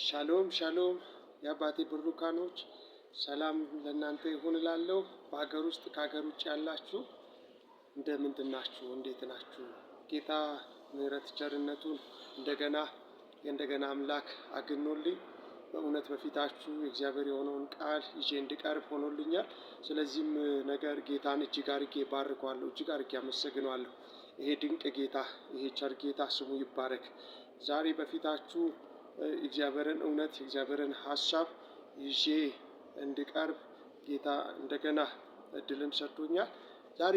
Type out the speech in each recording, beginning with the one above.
ሻሎም ሻሎም የአባቴ ብሩካኖች ሰላም ለእናንተ ይሁን እላለሁ። በሀገር ውስጥ ከሀገር ውጭ ያላችሁ እንደምንድን ናችሁ? እንዴት ናችሁ? ጌታ ምሕረት ቸርነቱን እንደገና አምላክ አግኖልኝ በእውነት በፊታችሁ የእግዚአብሔር የሆነውን ቃል ይዤ እንድቀርብ ሆኖልኛል። ስለዚህም ነገር ጌታን እጅግ አድርጌ ባርከዋለሁ፣ እጅግ አድርጌ አመሰግነዋለሁ። ይሄ ድንቅ ጌታ፣ ይሄ ቸር ጌታ ስሙ ይባረክ። ዛሬ በፊታችሁ እግዚአብሔርን እውነት የእግዚአብሔርን ሀሳብ ይዤ እንድቀርብ ጌታ እንደገና እድልን ሰጥቶኛል። ዛሬ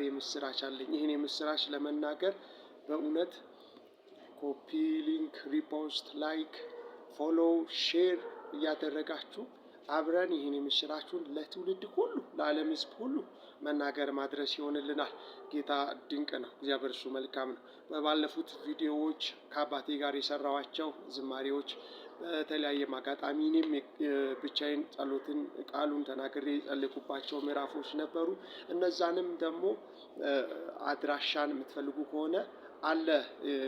የምስራች አለኝ። ይህን የምስራች ለመናገር በእውነት ኮፒ ሊንክ፣ ሪፖስት፣ ላይክ፣ ፎሎው፣ ሼር እያደረጋችሁ አብረን ይህን የምስራችሁን ለትውልድ ሁሉ ለዓለም ሕዝብ ሁሉ መናገር ማድረስ ይሆንልናል። ጌታ ድንቅ ነው። እግዚአብሔር እሱ መልካም ነው። በባለፉት ቪዲዮዎች ከአባቴ ጋር የሰራኋቸው ዝማሬዎች በተለያየ አጋጣሚ እኔም ብቻዬን ጸሎትን ቃሉን ተናግሬ የጸለይኩባቸው ምዕራፎች ነበሩ። እነዛንም ደግሞ አድራሻን የምትፈልጉ ከሆነ አለ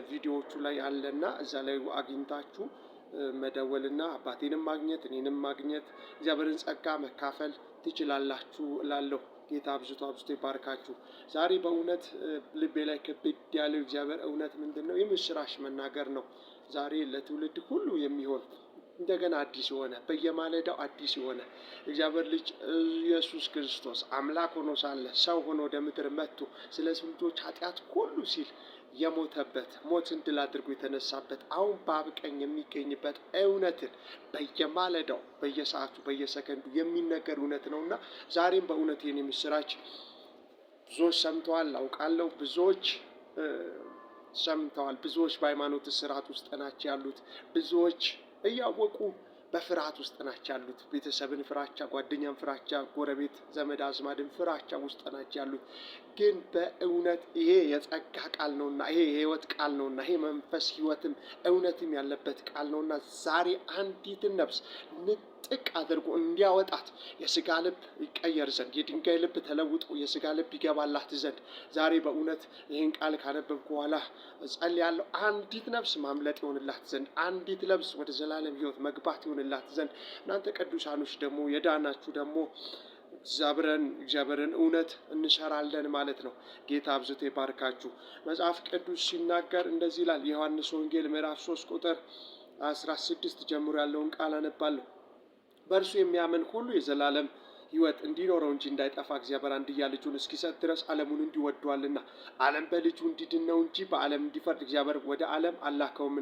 ቪዲዮዎቹ ላይ አለና እዛ ላይ አግኝታችሁ መደወልና አባቴንም ማግኘት እኔንም ማግኘት እግዚአብሔርን ጸጋ መካፈል ትችላላችሁ እላለሁ። ጌታ አብዝቶ ይባርካችሁ። ዛሬ በእውነት ልቤ ላይ ከበድ ያለው እግዚአብሔር እውነት ምንድን ነው? የምስራች መናገር ነው። ዛሬ ለትውልድ ሁሉ የሚሆን እንደገና አዲስ የሆነ በየማለዳው አዲስ የሆነ እግዚአብሔር ልጅ ኢየሱስ ክርስቶስ አምላክ ሆኖ ሳለ ሰው ሆኖ ወደ ምድር መጥቶ ስለ ሰው ልጆች ኃጢአት ሁሉ ሲል የሞተበት ሞትን ድል አድርጎ የተነሳበት አሁን በአብ ቀኝ የሚገኝበት እውነትን በየማለዳው በየሰዓቱ በየሰከንዱ የሚነገር እውነት ነውና ዛሬም በእውነት ይህን የምስራች ብዙዎች ሰምተዋል አውቃለሁ። ብዙዎች ሰምተዋል። ብዙዎች በሃይማኖት ስርዓት ውስጥ ናቸው ያሉት። ብዙዎች እያወቁ በፍርሃት ውስጥ ናቸው ያሉት። ቤተሰብን ፍራቻ፣ ጓደኛን ፍራቻ፣ ጎረቤት ዘመድ አዝማድን ፍራቻ ውስጥ ናቸው ያሉት። ግን በእውነት ይሄ የጸጋ ቃል ነውና፣ ይሄ የህይወት ቃል ነውና፣ ይሄ መንፈስ ህይወትም እውነትም ያለበት ቃል ነውና ዛሬ አንዲትን ነፍስ ንጥቅ አድርጎ እንዲያወጣት የስጋ ልብ ይቀየር ዘንድ የድንጋይ ልብ ተለውጦ የስጋ ልብ ይገባላት ዘንድ ዛሬ በእውነት ይህን ቃል ካነበብኩ በኋላ ጸልያለሁ። አንዲት ነፍስ ማምለጥ ይሆንላት ዘንድ፣ አንዲት ነፍስ ወደ ዘላለም ህይወት መግባት ይሆንላት ዘንድ እናንተ ቅዱሳኖች ደግሞ የዳናችሁ ደግሞ እግዚአብሔርን እውነት እንሰራለን ማለት ነው። ጌታ አብዝቶ ይባርካችሁ። መጽሐፍ ቅዱስ ሲናገር እንደዚህ ይላል። የዮሐንስ ወንጌል ምዕራፍ 3 ቁጥር 16 ጀምሮ ያለውን ቃል አነባለሁ። በእርሱ የሚያምን ሁሉ የዘላለም ህይወት እንዲኖረው እንጂ እንዳይጠፋ እግዚአብሔር አንድያ ልጁን እስኪሰጥ ድረስ ዓለሙን እንዲሁ ወዷልና። ዓለም በልጁ እንዲድን ነው እንጂ በዓለም እንዲፈርድ እግዚአብሔር ወደ ዓለም አላከውም።